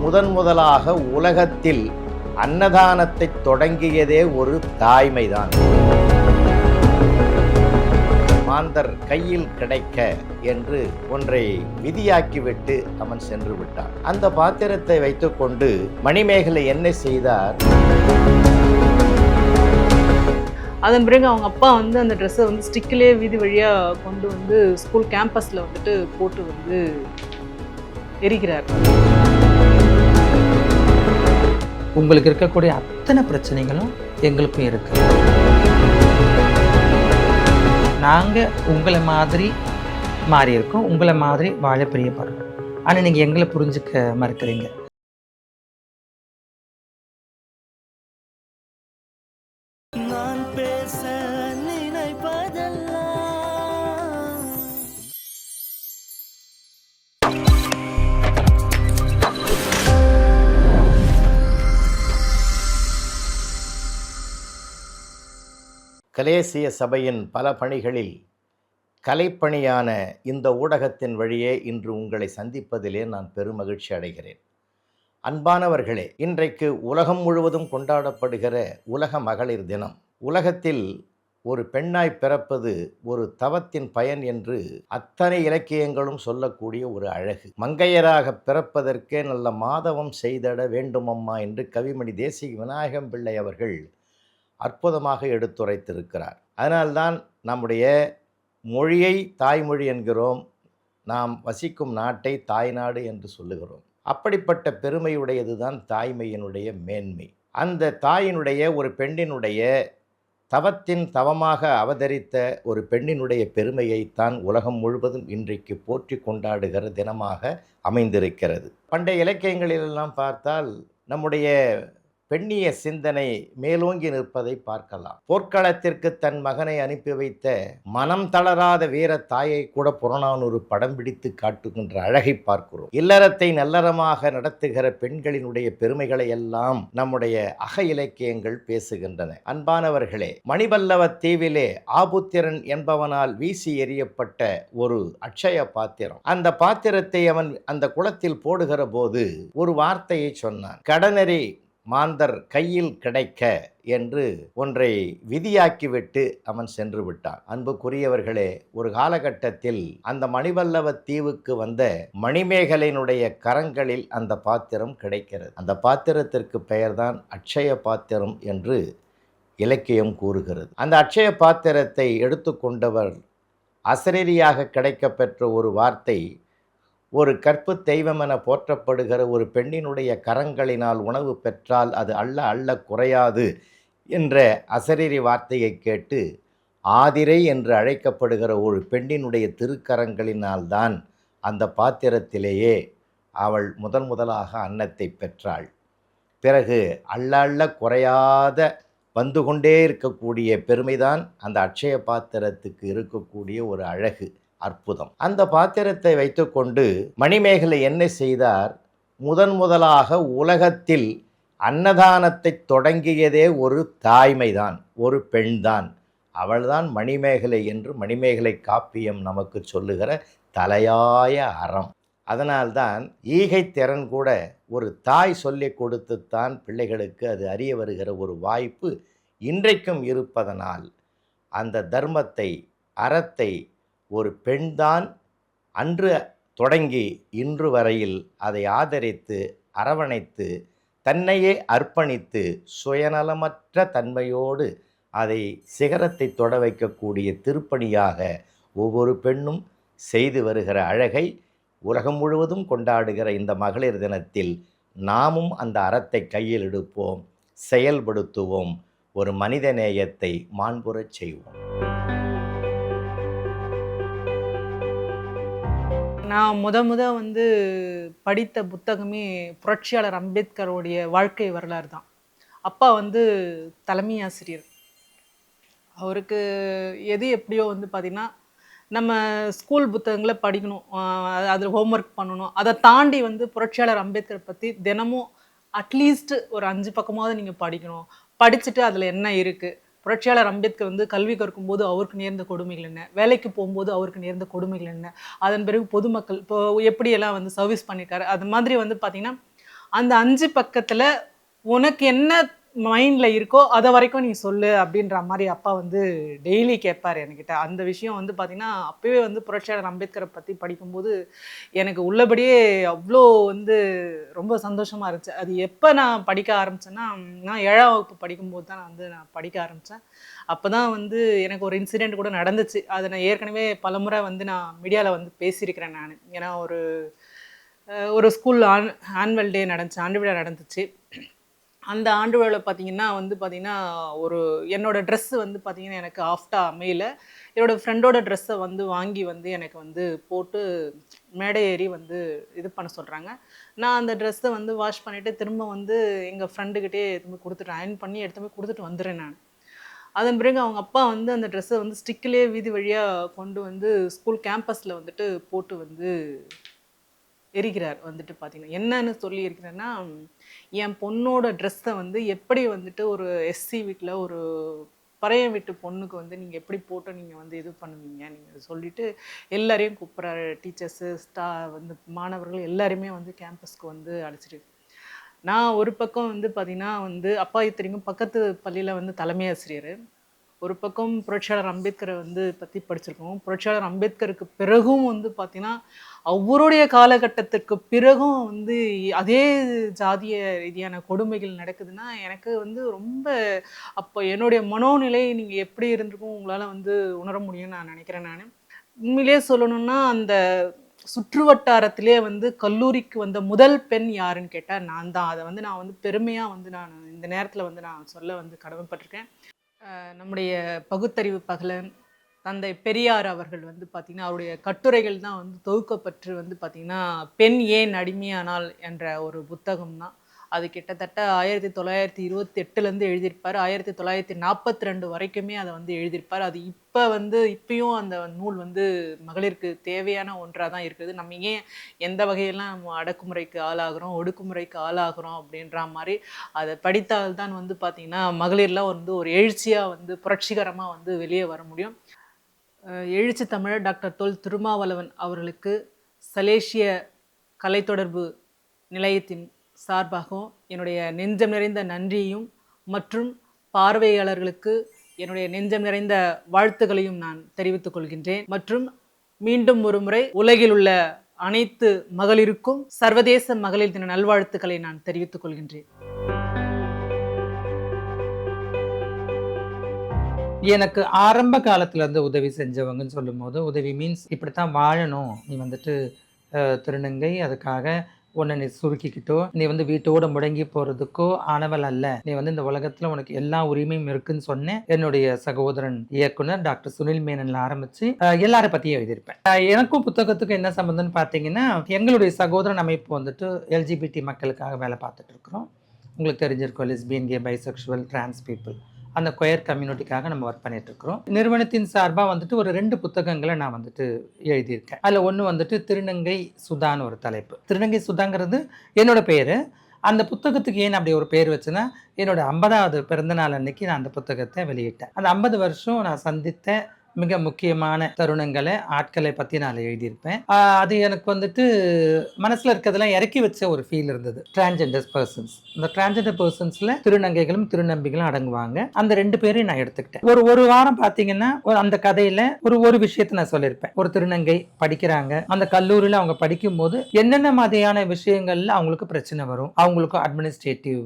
முதலாக உலகத்தில் அன்னதானத்தை தொடங்கியதே ஒரு தாய்மைதான். மாந்தர் கையில் கிடைக்க என்று ஒன்றை விதியாக்கிவிட்டு அவன் சென்று விட்டான். அந்த பாத்திரத்தை வைத்துக்கொண்டு மணிமேகலை என்ன செய்தார்? அதன் பிறகு அவங்க அப்பா வந்து அந்த ட்ரெஸ்ஸை வந்து ஸ்டிக்கிலே வீதி வழியாக கொண்டு வந்து ஸ்கூல் கேம்பஸில் வந்துட்டு போட்டு வந்து எரிக்கிறார். உங்களுக்கு இருக்கக்கூடிய அத்தனை பிரச்சனைகளும் எங்களுக்கும் இருக்கு. நாங்கள் உங்களை மாதிரி மாறி இருக்கோம், உங்களை மாதிரி வாழ பிரியப்படுறோம். ஆனால் நீங்கள் எங்களை புரிஞ்சுக்க மறுக்கிறீங்க. கலேசிய சபையின் பல பணிகளில் கலைப்பணியான இந்த ஊடகத்தின் வழியே இன்று உங்களை சந்திப்பதிலே நான் பெருமகிழ்ச்சி அடைகிறேன். அன்பானவர்களே, இன்றைக்கு உலகம் முழுவதும் கொண்டாடப்படுகிற உலக மகளிர் தினம். உலகத்தில் ஒரு பெண்ணாய் பிறப்பது ஒரு தவத்தின் பயன் என்று அத்தனை இலக்கியங்களும் சொல்லக்கூடிய ஒரு அழகு. மங்கையராக பிறப்பதற்கே நல்ல மாதவம் செய்திட வேண்டுமம்மா என்று கவிமணி தேசிக விநாயகம் பிள்ளை அவர்கள் அற்புதமாக எடுத்துரைத்திருக்கிறார். அதனால்தான் நம்முடைய மொழியை தாய்மொழி என்கிறோம், நாம் வசிக்கும் நாட்டை தாய்நாடு என்று சொல்லுகிறோம். அப்படிப்பட்ட பெருமையுடையது தான் தாய்மையினுடைய மேன்மை. அந்த தாயினுடைய ஒரு பெண்ணினுடைய தவத்தின் தவமாக அவதரித்த ஒரு பெண்ணினுடைய பெருமையைத்தான் உலகம் முழுவதும் இன்றைக்கு போற்றி கொண்டாடுகிற தினமாக அமைந்திருக்கிறது. பண்டைய இலக்கியங்களிலெல்லாம் பார்த்தால் நம்முடைய பெண்ணிய சிந்தனை மேலோங்கி நிற்பதை பார்க்கலாம். போர்க்களத்திற்கு தன் மகனை அனுப்பி வைத்த மனம் தளராத வீர தாயை கூட புறநானூறு படம் பிடித்து காட்டுகின்ற அழகை பார்க்கிறோம். இல்லறத்தை நல்லறமாக நடத்துகிற பெண்களினுடைய பெருமைகளை எல்லாம் நம்முடைய அக இலக்கியங்கள் பேசுகின்றன. அன்பானவர்களே, மணிபல்லவ தீவிலே ஆபுத்திரன் என்பவனால் வீசி எறியப்பட்ட ஒரு அட்சய பாத்திரம். அந்த பாத்திரத்தை அவன் அந்த குளத்தில் போடுகிற போது ஒரு வார்த்தையை சொன்னான். கடனறி மாந்தர் கையில் கிடைக்க என்று ஒன்றை விதியாக்கிவிட்டு அவன் சென்று விட்டான். அன்புக்குரியவர்களே, ஒரு காலகட்டத்தில் அந்த மணிபல்லவ தீவுக்கு வந்த மணிமேகலையினுடைய கரங்களில் அந்த பாத்திரம் கிடைக்கிறது. அந்த பாத்திரத்திற்கு பெயர்தான் அட்சய பாத்திரம் என்று இலக்கியம் கூறுகிறது. அந்த அட்சய பாத்திரத்தை எடுத்துக்கொண்டவர் அசரீரியாக கிடைக்கப்பெற்ற ஒரு வார்த்தை, ஒரு கற்பு தெய்வம் என போற்றப்படுகிற ஒரு பெண்ணினுடைய கரங்களினால் உணவு பெற்றால் அது அள்ள குறையாது என்ற அசரீரி வார்த்தையை கேட்டு ஆதிரை என்று அழைக்கப்படுகிற ஒரு பெண்ணினுடைய திருக்கரங்களினால்தான் அந்த பாத்திரத்திலேயே அவள் முதலாக அன்னத்தை பெற்றாள். பிறகு அள்ள குறையாத வந்து கொண்டே இருக்கக்கூடிய பெருமைதான் அந்த அட்சய பாத்திரத்துக்கு இருக்கக்கூடிய ஒரு அழகு, அற்புதம். அந்த பாத்திரத்தை வைத்துக்கொண்டு மணிமேகலை என்ன செய்தார்? முதலாக உலகத்தில் அன்னதானத்தை தொடங்கியதே ஒரு தாய்மைதான், ஒரு பெண்தான். அவள்தான் மணிமேகலை என்று மணிமேகலை காப்பியம் நமக்கு சொல்லுகிற தலையாய அறம். அதனால்தான் ஈகை திறன் கூட ஒரு தாய் சொல்லிக் கொடுத்துத்தான் பிள்ளைகளுக்கு அது அறிய வருகிற ஒரு வாய்ப்பு இன்றைக்கும் இருப்பதனால் அந்த தர்மத்தை, அறத்தை ஒரு பெண்தான் அன்று தொடங்கி இன்று வரையில் அதை ஆதரித்து அரவணைத்து தன்னையே அர்ப்பணித்து சுயநலமற்ற தன்மையோடு அதை சிகரத்தை தொட வைக்கக்கூடிய திருப்பணியாக ஒவ்வொரு பெண்ணும் செய்து வருகிற அழகை உலகம் முழுவதும் கொண்டாடுகிற இந்த மகளிர் தினத்தில் நாமும் அந்த அறத்தை கையில் எடுப்போம், செயல்படுத்துவோம், ஒரு மனித நேயத்தை மாண்புறச் செய்வோம். நான் வந்து படித்த புத்தகமே புரட்சியாளர் அம்பேத்கருடைய வாழ்க்கை வரலாறு தான். அப்பா வந்து தலைமை ஆசிரியர். அவருக்கு எது எப்படியோ வந்து பார்த்திங்கன்னா, நம்ம ஸ்கூல் புத்தகங்களை படிக்கணும், அதில் ஹோம்ஒர்க் பண்ணணும். அதை தாண்டி வந்து புரட்சியாளர் அம்பேத்கரை பற்றி தினமும் அட்லீஸ்ட் ஒரு 5 பக்கமாவது நீங்கள் படிக்கணும். படிச்சுட்டு அதில் என்ன இருக்குது, புரட்சியாளர் அம்பேத்கர் வந்து கல்வி கற்கும்போது அவருக்கு நேர்ந்த கொடுமைகள் என்ன, வேலைக்கு போகும்போது அவருக்கு நேர்ந்த கொடுமைகள் என்ன, அதன் பிறகு பொதுமக்கள் இப்போ எப்படியெல்லாம் வந்து சர்வீஸ் பண்ணியிருக்காரு, அது மாதிரி வந்து பார்த்திங்கன்னா அந்த 5 பக்கத்துல உனக்கு என்ன மைண்ட்ல இருக்கோ அதை வரைக்கும் நீ சொல்லு அப்படின்ற மாதிரி அப்பா வந்து டெய்லி கேட்பாரு என்கிட்ட. அந்த விஷயம் வந்து பார்த்தீங்கன்னா அப்பவே வந்து புரட்சியாளர் அம்பேத்கரை பற்றி படிக்கும்போது எனக்கு உள்ளபடியே அவ்வளோ வந்து ரொம்ப சந்தோஷமா இருந்துச்சு. அது எப்போ நான் படிக்க ஆரம்பிச்சேன்னா, நான் 7ஆம் வகுப்பு படிக்கும்போது தான் நான் படிக்க ஆரம்பித்தேன். அப்போ தான் வந்து எனக்கு ஒரு இன்சிடெண்ட் கூட நடந்துச்சு. அதை நான் ஏற்கனவே பலமுறை வந்து நான் மீடியாவில் வந்து பேசியிருக்கிறேன் நான். ஏன்னா ஒரு ஸ்கூல் ஆனுவல் டே நடந்துச்சு, ஆண்டு விழா நடந்துச்சு. அந்த ஆண்டு விழாவில் பார்த்தீங்கன்னா என்னோட ட்ரெஸ்ஸு வந்து பார்த்தீங்கன்னா எனக்கு ஆஃப்டா அமையல. என்னோட ஃப்ரெண்டோட ட்ரெஸ்ஸை வந்து வாங்கி வந்து எனக்கு வந்து போட்டு மேடை ஏறி வந்து இது பண்ண சொல்கிறாங்க. நான் அந்த ட்ரெஸ்ஸை வந்து வாஷ் பண்ணிவிட்டு திரும்ப வந்து எங்கள் ஃப்ரெண்டுக்கிட்டே எடுத்து போய் கொடுத்துட்டு அயர்ன் பண்ணி எடுத்து போய் கொடுத்துட்டு வந்துடுறேன் நான். அதன் பிறகு அவங்க அப்பா வந்து அந்த ட்ரெஸ்ஸை வந்து ஸ்டிக்கிலே வீதி வழியாக கொண்டு வந்து ஸ்கூல் கேம்பஸில் வந்துட்டு போட்டு வந்து எரிக்கிறார். வந்துட்டு பார்த்தீங்கன்னா என்னன்னு சொல்லி இருக்கிறேன்னா, என் பொண்ணோட ட்ரெஸ்ஸை வந்து எப்படி வந்துட்டு ஒரு எஸ்சி வீட்டில் ஒரு பறையன் வீட்டு பொண்ணுக்கு வந்து நீங்கள் எப்படி போட்டு நீங்கள் வந்து இது பண்ணுவீங்க, நீங்கள் சொல்லிட்டு எல்லாரையும் கூப்பிட்றாரு. டீச்சர்ஸு வந்து மாணவர்கள் எல்லாருமே வந்து கேம்பஸ்க்கு வந்து அழைச்சிட்டு. நான் ஒரு பக்கம் வந்து பார்த்தீங்கன்னா வந்து அப்பா இத்தனைக்கும் பக்கத்து பள்ளியில் வந்து தலைமை ஆசிரியர். ஒரு பக்கம் புரட்சியாளர் அம்பேத்கரை வந்து பற்றி படிச்சிருக்கோம். புரட்சியாளர் அம்பேத்கருக்கு பிறகும் வந்து பார்த்தீங்கன்னா அவருடைய காலகட்டத்திற்கு பிறகும் வந்து அதே ஜாதிய ரீதியான கொடுமைகள் நடக்குதுன்னா எனக்கு வந்து ரொம்ப அப்போ என்னுடைய மனோநிலை நீங்கள் எப்படி இருந்திருக்கும் உங்களால் வந்து உணர முடியும்னு நான் நினைக்கிறேன். நான் உண்மையிலேயே சொல்லணும்னா அந்த சுற்று வட்டாரத்திலே வந்து கல்லூரிக்கு வந்த முதல் பெண் யாருன்னு கேட்டால் நான் தான். அதை வந்து நான் வந்து பெருமையாக வந்து நான் இந்த நேரத்தில் வந்து நான் சொல்ல வந்து கடமைப்பட்டிருக்கேன். நம்முடைய பகுத்தறிவு பகலன் தந்தை பெரியார் அவர்கள் வந்து பார்த்திங்கன்னா அவருடைய கட்டுரைகள் தான் வந்து தொகுக்கப்பட்டு வந்து பார்த்திங்கன்னா பெண் ஏன் அடிமையானால் என்ற ஒரு புத்தகம் தான். அது கிட்டத்தட்ட 1928 எழுதியிருப்பார். 1942 வரைக்குமே அதை வந்து எழுதியிருப்பார். அது இப்பயும் அந்த நூல் வந்து மகளிருக்கு தேவையான ஒன்றாக தான் இருக்குது. நம்ம ஏன் எந்த வகையெல்லாம் நம்ம அடக்குமுறைக்கு ஆளாகிறோம், ஒடுக்குமுறைக்கு ஆளாகிறோம் அப்படின்ற மாதிரி அதை படித்தால்தான் வந்து பார்த்திங்கன்னா மகளிர்லாம் வந்து ஒரு எழுச்சியாக வந்து புரட்சிகரமாக வந்து வெளியே வர முடியும். எழுச்சி தமிழர் டாக்டர் தொல் திருமாவளவன் அவர்களுக்கு சலேசிய கலைத்தொடர்பு நிலையத்தின் சார்பாகவும் என்னுடைய நெஞ்சம் நிறைந்த நன்றியையும் மற்றும் பார்வையாளர்களுக்கு என்னுடைய நெஞ்சம் நிறைந்த வாழ்த்துக்களையும் நான் தெரிவித்துக் கொள்கின்றேன். மற்றும் மீண்டும் ஒரு முறை உலகில் உள்ள அனைத்து மகளிருக்கும் சர்வதேச மகளிர் தின நல்வாழ்த்துக்களை நான் தெரிவித்துக் கொள்கின்றேன். எனக்கு ஆரம்ப காலத்துல இருந்து உதவி செஞ்சவங்கன்னு சொல்லும்போது, உதவி மீன்ஸ் இப்படித்தான் வாழணும், நீ வந்துட்டு திருநங்கை, அதுக்காக உன்னை நீ சுருக்கிக்கிட்டோ, நீ வந்து வீட்டோட முடங்கி போறதுக்கோ ஆனவள் அல்ல, நீ வந்து இந்த உலகத்துல உனக்கு எல்லா உரிமையும் இருக்குன்னு சொன்னேன். என்னுடைய சகோதரன் இயக்குனர் டாக்டர் சுனில் மேனன்ல ஆரம்பிச்சு எல்லார பத்தியும் எழுதியிருப்பேன். எனக்கும் புத்தகத்துக்கும் என்ன சம்பந்தம்னு பார்த்தீங்கன்னா, எங்களுடைய சகோதரன் அமைப்பு வந்துட்டு எல்ஜிபிடி மக்களுக்காக வேலை பார்த்துட்டு இருக்கிறோம். உங்களுக்கு தெரிஞ்சிருக்கும், lesbian, K, bisexual, trans people, அந்த கொயர் கம்யூனிட்டிக்காக நம்ம ஒர்க் பண்ணிட்டு இருக்கிறோம். நிறுவனத்தின் சார்பாக வந்துட்டு ஒரு 2 புத்தகங்களை நான் வந்துட்டு எழுதியிருக்கேன். அதில் ஒன்று வந்துட்டு திருநங்கை சுதான்னு ஒரு தலைப்பு. திருநங்கை சுதாங்கிறது என்னோட பேர். அந்த புத்தகத்துக்கு ஏன் அப்படி ஒரு பேர் வச்சுன்னா, என்னோட 50வது பிறந்த நாள் அன்னைக்கு நான் அந்த புத்தகத்தை வெளியிட்டேன். அந்த 50 வருஷம் நான் சந்தித்த மிக முக்கியமான தருணங்களை, ஆட்களை பற்றி நான் எழுதியிருப்பேன். அது எனக்கு வந்துட்டு மனசில் இருக்கிறதெல்லாம் இறக்கி வச்ச ஒரு ஃபீல் இருந்தது. டிரான்ஜெண்டர் பர்சன்ஸ், இந்த டிரான்ஜெண்டர் பர்சன்ஸில் திருநங்கைகளும் திருநம்பிகளும் அடங்குவாங்க. அந்த 2 பேரையும் நான் எடுத்துக்கிட்டேன். ஒரு வாரம் பார்த்தீங்கன்னா அந்த கதையில் ஒரு விஷயத்தை நான் சொல்லியிருப்பேன். ஒரு திருநங்கை படிக்கிறாங்க, அந்த கல்லூரியில் அவங்க படிக்கும்போது என்னென்ன மாதிரியான விஷயங்கள்ல அவங்களுக்கு பிரச்சனை வரும், அவங்களுக்கும் அட்மினிஸ்ட்ரேட்டிவ்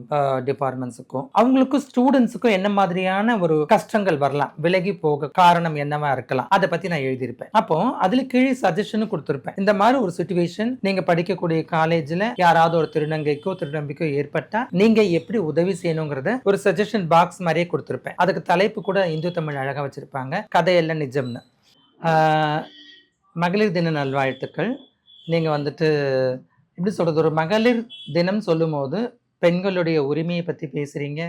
டிபார்ட்மெண்ட்ஸுக்கும் அவங்களுக்கும் ஸ்டூடெண்ட்ஸுக்கும் என்ன மாதிரியான ஒரு கஷ்டங்கள் வரலாம், விலகி போக காரணம் என்னவா இருக்கலாம், அதை பத்தி நான் எழுதியிருப்பேன். அப்போ அதுல கீழே சஜஷனும் கொடுத்திருப்பேன். இந்த மாதிரி ஒரு சிச்சுவேஷன் நீங்க படிக்கக்கூடிய காலேஜ்ல யாராவது ஒரு திருநங்கைக்கோ திருநம்பிக்கோ ஏற்பட்டா நீங்க எப்படி உதவி செய்யணுங்கிறத ஒரு சஜஷன் பாக்ஸ் மாதிரியே கொடுத்திருப்பேன். அதுக்கு தலைப்பு கூட இந்து தமிழ் அழகா வச்சிருப்பாங்க, கதையெல்லாம் நிஜம்னு. மகளிர் தின நல்வாழ்த்துக்கள். நீங்க வந்துட்டு எப்படி சொல்றது, ஒரு மகளிர் தினம் சொல்லும் போது பெண்களுடைய உரிமையை பத்தி பேசுறீங்க,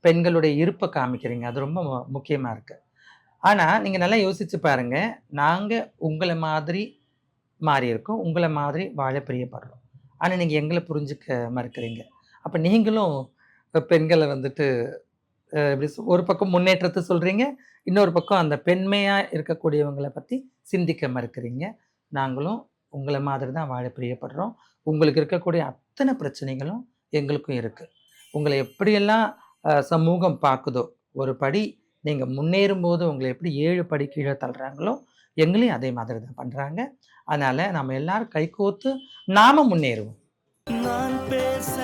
பெண்களுடைய இருப்பை காமிக்கிறீங்க. அது ரொம்ப முக்கியமா இருக்கு. ஆனால் நீங்கள் நல்லா யோசிச்சு பாருங்க, நாங்கள் உங்களை மாதிரி மாறி இருக்கோம், உங்களை மாதிரி வாழ பிரியப்படுறோம், ஆனால் நீங்கள் எங்களை புரிஞ்சுக்க மறுக்கிறீங்க. அப்போ நீங்களும் பெண்களை வந்துட்டு எப்படி ஒரு பக்கம் முன்னேற்றத்தை சொல்கிறீங்க, இன்னொரு பக்கம் அந்த பெண்மையாக இருக்கக்கூடியவங்களை பற்றி சிந்திக்க மறுக்கிறீங்க. நாங்களும் உங்களை மாதிரி தான் வாழ பிரியப்படுறோம். உங்களுக்கு இருக்கக்கூடிய அத்தனை பிரச்சனைகளும் எங்களுக்கும் இருக்குது. உங்களை எப்படியெல்லாம் சமூகம் பார்க்குதோ, ஒரு படி நீங்கள் முன்னேறும்போது உங்களை எப்படி 7 படி கீழே தள்ளுறாங்களோ, எங்களையும் அதே மாதிரி தான் பண்ணுறாங்க. அதனால் நம்ம எல்லாரும் கைகோர்த்து நாம முன்னேறுவோம். நான் பேச